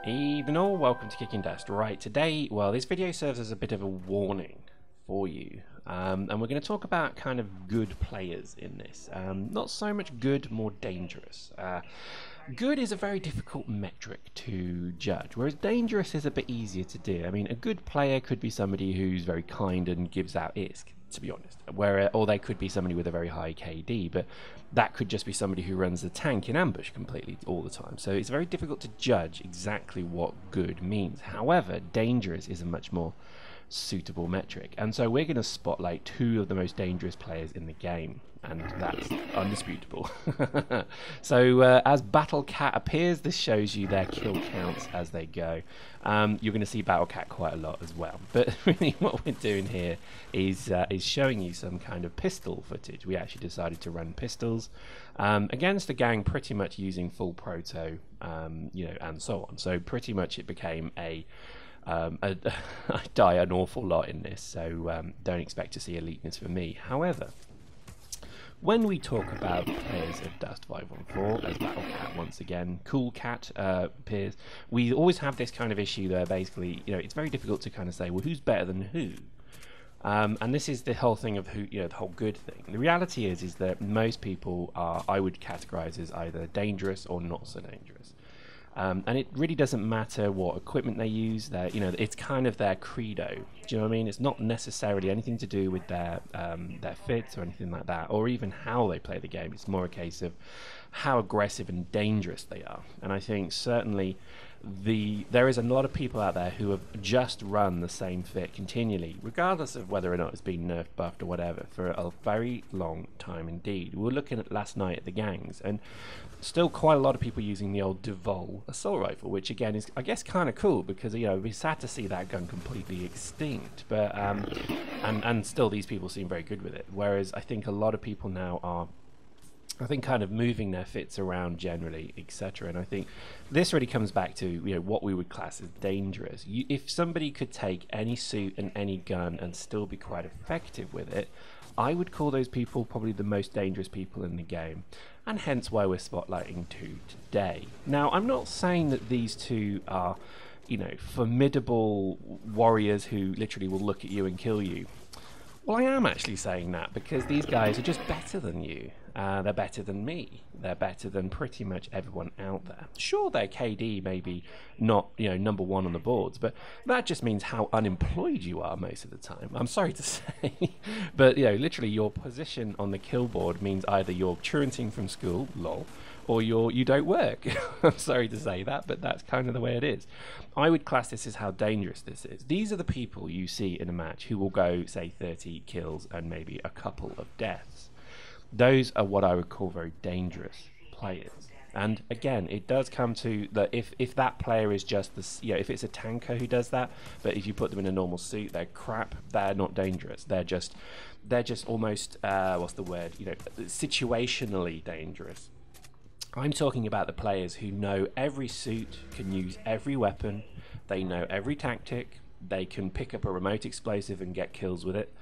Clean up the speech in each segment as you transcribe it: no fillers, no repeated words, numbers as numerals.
Evening all, welcome to Kicking Dust. Right, today, well, this video serves as a bit of a warning for you. And we're going to talk about kind of good players in this. Not so much good, more dangerous. Good is a very difficult metric to judge, whereas dangerous is a bit easier to do. I mean, a good player could be somebody who's very kind and gives out ISK, to be honest. Or they could be somebody with a very high KD, but that could just be somebody who runs the tank in ambush completely all the time. So it's very difficult to judge exactly what good means. However, dangerous is a much more suitable metric. And so we're going to spotlight two of the most dangerous players in the game, and that's undisputable. So as Battle Cat appears, this shows you their kill counts as they go. You're going to see Battle Cat quite a lot as well. But really what we're doing here is showing you some kind of pistol footage. We actually decided to run pistols against a gang pretty much using full proto, and so on. So pretty much it became I die an awful lot in this, so don't expect to see eliteness for me. However, when we talk about players of Dust 514, as Battle Cat once again, Cool Cat appears, we always have this kind of issue there. Basically, it's very difficult to kind of say, well, who's better than who? And this is the whole thing of who, the whole good thing. The reality is that most people are, I would categorize as either dangerous or not so dangerous. And it really doesn't matter what equipment they use. It's kind of their credo. Do you know what I mean? It's not necessarily anything to do with their fits or anything like that, or even how they play the game. It's more a case of how aggressive and dangerous they are. And I think certainly there is a lot of people out there who have just run the same fit continually, regardless of whether or not it's been nerfed, buffed, or whatever, for a very long time indeed. We were looking at last night at the gangs, and still quite a lot of people using the old Devol assault rifle, which again is, I guess, kind of cool because we're sad to see that gun completely extinct. But and still these people seem very good with it. Whereas I think a lot of people now are, kind of moving their fits around generally, etc. And I think this really comes back to what we would class as dangerous. If somebody could take any suit and any gun and still be quite effective with it, I would call those people probably the most dangerous people in the game, and hence why we're spotlighting two today. Now, I'm not saying that these two are, formidable warriors who literally will look at you and kill you. Well, I am actually saying that because these guys are just better than you. They're better than me. They're better than pretty much everyone out there. Sure, their KD may be not, number one on the boards, but that just means how unemployed you are most of the time. I'm sorry to say, but literally your position on the kill board means either you're truanting from school, lol, or you don't work. I'm sorry to say that, but that's kind of the way it is. I would class this as how dangerous this is. These are the people you see in a match who will go, say, 30 kills and maybe a couple of deaths. Those are what I would call very dangerous players. And again, it does come to that if that player is just if it's a tanker who does that, but if you put them in a normal suit, they're crap. They're not dangerous. They're just almost what's the word? Situationally dangerous. I'm talking about the players who know every suit, can use every weapon, they know every tactic, they can pick up a remote explosive and get kills with it,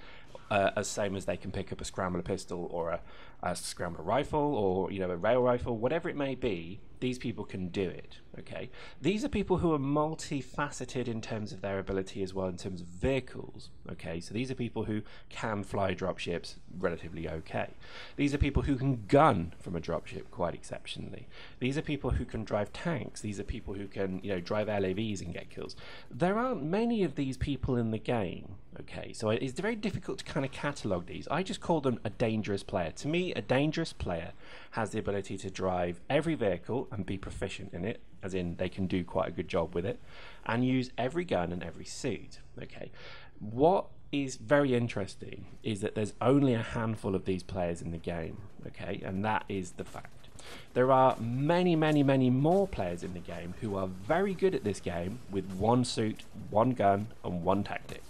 as same as they can pick up a scrambler pistol or a scrambler rifle or a rail rifle, whatever it may be. These people can do it. Okay, these are people who are multifaceted in terms of their ability as well, in terms of vehicles. Okay, so these are people who can fly dropships relatively okay. These are people who can gun from a dropship quite exceptionally. These are people who can drive tanks. These are people who can drive LAVs and get kills. There aren't many of these people in the game. Okay, so it's very difficult to kind of catalogue these. I just call them a dangerous player. To me, a dangerous player has the ability to drive every vehicle and be proficient in it, as in they can do quite a good job with it, and use every gun and every suit. Okay, what is very interesting is that there's only a handful of these players in the game. Okay, and that is the fact. There are many, many, many more players in the game who are very good at this game with one suit, one gun, and one tactic.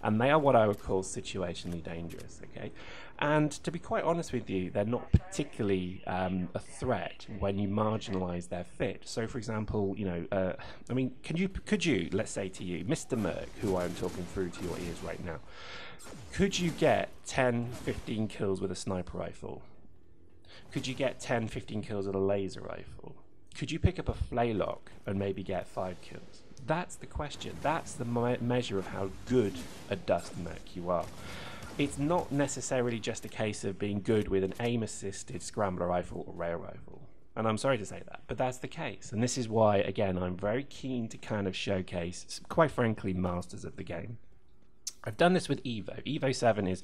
And they are what I would call situationally dangerous, okay? And to be quite honest with you, they're not particularly a threat when you marginalise their fit. So, for example, could you, let's say to you, Mr. Merc, who I'm talking through to your ears right now, could you get 10, 15 kills with a sniper rifle? Could you get 10, 15 kills with a laser rifle? Could you pick up a Flaylock and maybe get 5 kills? That's the question. That's the measure of how good a dust merc you are. It's not necessarily just a case of being good with an aim-assisted scrambler rifle or rail rifle. And I'm sorry to say that, but that's the case. And this is why, again, I'm very keen to kind of showcase, quite frankly, masters of the game. I've done this with Evo. Evo 7 is,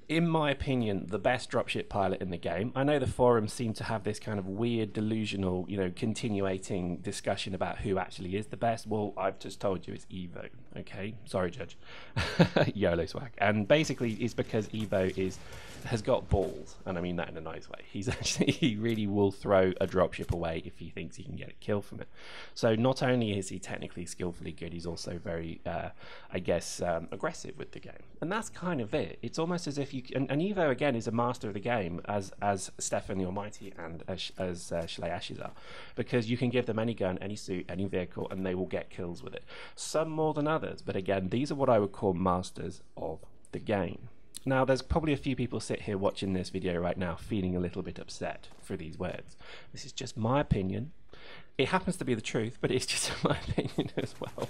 in my opinion, the best dropship pilot in the game. I know the forums seem to have this kind of weird, delusional, continuating discussion about who actually is the best. Well, I've just told you it's Evo, okay? Sorry, Judge. YOLO swag. And basically, it's because Evo has got balls, and I mean that in a nice way. He really will throw a dropship away if he thinks he can get a kill from it. So not only is he technically skillfully good, he's also very, aggressive with the game. And that's kind of it. It's almost as if and Evo, again, is a master of the game, as Stefan the Almighty and as Shley Ashes are, because you can give them any gun, any suit, any vehicle, and they will get kills with it. Some more than others, but again, these are what I would call masters of the game. Now, there's probably a few people sit here watching this video right now feeling a little bit upset for these words. This is just my opinion. It happens to be the truth, but it's just my opinion as well,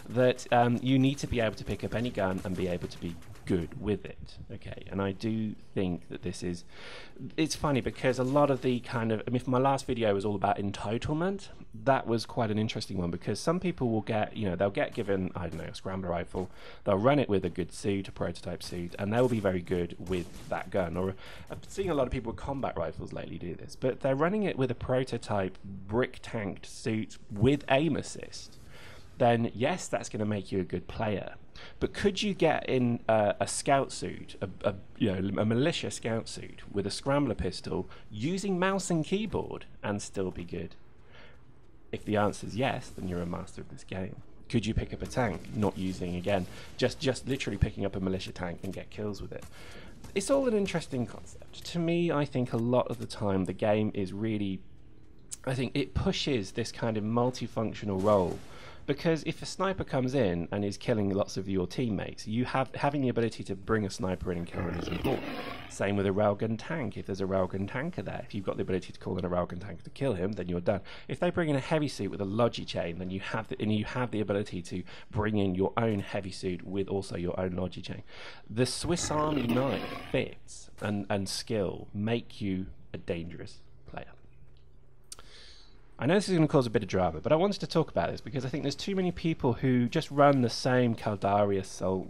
that you need to be able to pick up any gun and be able to be good with it, okay? And I do think that it's funny because a lot of the if my last video was all about entitlement, that was quite an interesting one, because some people will get, they'll get given, I don't know, a scrambler rifle, they'll run it with a good suit, a prototype suit, and they'll be very good with that gun. Or I've seen a lot of people with combat rifles lately do this, but they're running it with a prototype brick tanked suit with aim assist. Then yes, that's going to make you a good player. But could you get in a scout suit, a militia scout suit with a scrambler pistol using mouse and keyboard and still be good? If the answer is yes, then you're a master of this game. Could you pick up a tank, not using, again, just literally picking up a militia tank and get kills with it? It's all an interesting concept. To me, I think a lot of the time the game is really, I think it pushes this kind of multifunctional role. Because if a sniper comes in and is killing lots of your teammates, having the ability to bring a sniper in and kill them is important. Same with a railgun tank. If there's a railgun tanker there, if you've got the ability to call in a railgun tanker to kill him, then you're done. If they bring in a heavy suit with a logi chain, then you have the ability to bring in your own heavy suit with also your own logi chain. The Swiss Army knife fits and skill make you a dangerous player. I know this is going to cause a bit of drama, but I wanted to talk about this because I think there's too many people who just run the same Caldari Assault,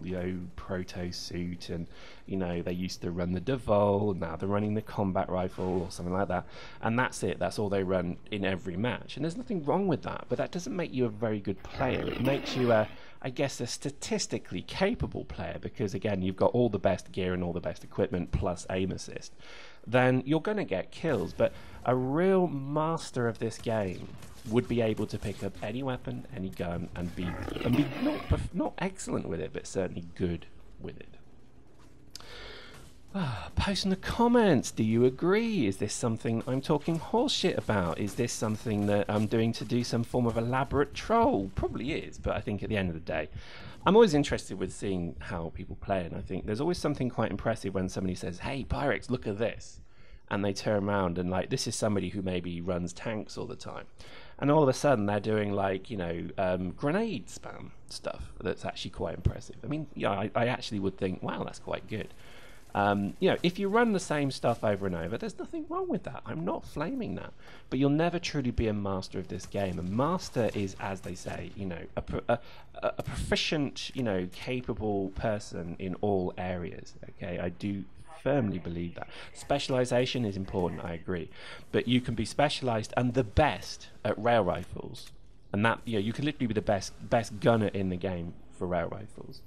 proto suit, and they used to run the Devol, and now they're running the combat rifle or something like that, and that's it. That's all they run in every match, and there's nothing wrong with that. But that doesn't make you a very good player. It makes you a statistically capable player, because again, you've got all the best gear and all the best equipment plus aim assist. Then you're going to get kills. But a real master of this game would be able to pick up any weapon, any gun, and be not excellent with it, but certainly good with it. Post in the comments. Do you agree? Is this something I'm talking horseshit about? Is this something that I'm doing to do some form of elaborate troll? Probably is, but I think at the end of the day, I'm always interested with seeing how people play, and I think there's always something quite impressive when somebody says, "Hey, Pyrex, look at this," and they turn around and this is somebody who maybe runs tanks all the time, and all of a sudden they're doing grenade spam stuff that's actually quite impressive. I mean, I actually would think, wow, that's quite good. If you run the same stuff over and over, there's nothing wrong with that. I'm not flaming that. But you'll never truly be a master of this game. A master is, as they say, a proficient, capable person in all areas. Okay, I do firmly believe that. Specialization is important, I agree. But you can be specialized and the best at rail rifles. And that, you can literally be the best gunner in the game for rail rifles.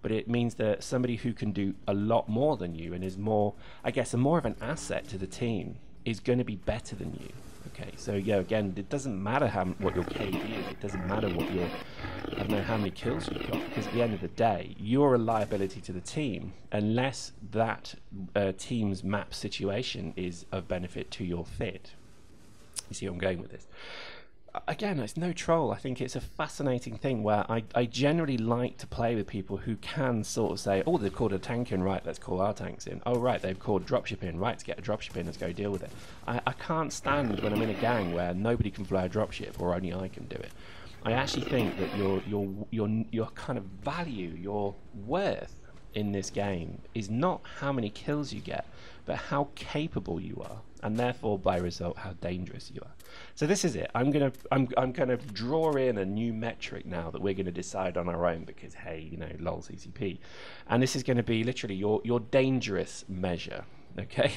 But it means that somebody who can do a lot more than you and is more, more of an asset to the team is going to be better than you. Okay, so again, it doesn't matter what your KD is. It doesn't matter I don't know how many kills you've got, because at the end of the day, you're a liability to the team unless that team's map situation is of benefit to your fit. You see where I'm going with this? again, it's no troll. I think it's a fascinating thing where I generally like to play with people who can sort of say, oh, they've called a tank in, right, let's call our tanks in. Oh, right, they've called dropship in, right, let's get a dropship in, let's go deal with it. I can't stand when I'm in a gang where nobody can fly a dropship or only I can do it. I actually think that your kind of value, your worth in this game is not how many kills you get, but how capable you are, and therefore by result how dangerous you are. So this is it. I'm gonna draw in a new metric now that we're gonna decide on our own because hey, you know, lol CCP, and this is going to be literally your dangerous measure. Okay,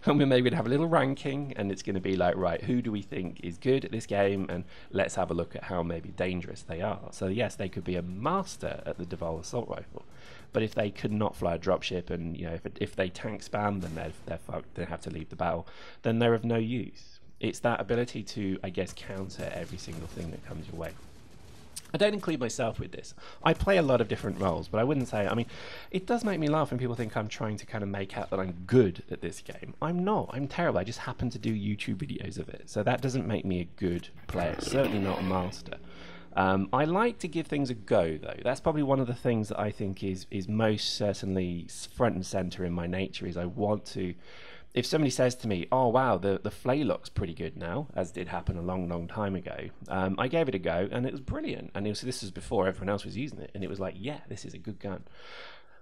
and we're maybe going to have a little ranking, and it's going to be like, right, who do we think is good at this game, and let's have a look at how maybe dangerous they are. So yes, they could be a master at the Deval assault rifle, but if they could not fly a dropship, and you know, if they tank spam, then they're fucked. They have to leave the battle. Then they're of no use. It's that ability to, I guess, counter every single thing that comes your way. I don't include myself with this. I play a lot of different roles, but I wouldn't say, I mean, it does make me laugh when people think I'm trying to kind of make out that I'm good at this game. I'm not. I'm terrible. I just happen to do YouTube videos of it. So that doesn't make me a good player. Certainly not a master. I like to give things a go, though. That's probably one of the things that I think is most certainly front and center in my nature, is I want to... If somebody says to me, oh wow, the flay looks pretty good now, as did happen a long time ago, I gave it a go and it was brilliant. And this was before everyone else was using it, and it was like, yeah, this is a good gun.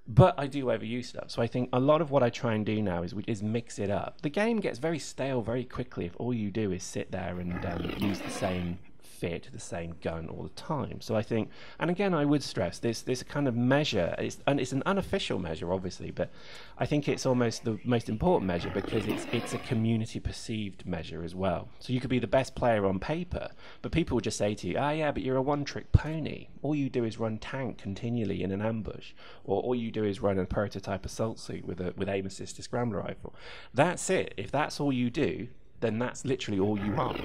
But I do overuse stuff, so I think a lot of what I try and do now is mix it up. The game gets very stale very quickly if all you do is sit there and use the same fit, the same gun all the time. So I think, and again, I would stress this kind of measure, and it's an unofficial measure, obviously, but I think it's almost the most important measure because it's a community perceived measure as well. So you could be the best player on paper, but people would just say to you, ah, yeah, but you're a one-trick pony. All you do is run tank continually in an ambush, or all you do is run a prototype assault suit with aim assist scrambler rifle. That's it. If that's all you do, then that's literally all you are.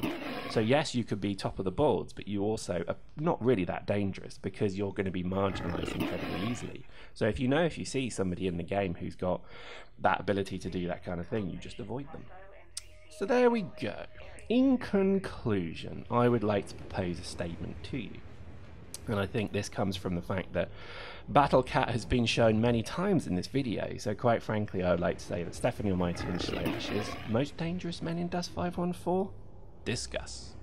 So yes, you could be top of the boards, but you also are not really that dangerous because you're going to be marginalized incredibly easily. So if you see somebody in the game who's got that ability to do that kind of thing, you just avoid them. So there we go. In conclusion, I would like to propose a statement to you. And I think this comes from the fact that Battlecat has been shown many times in this video, so quite frankly I would like to say that Stefan Almighty and Shley Ashes, most dangerous men in Dust 514? Discuss.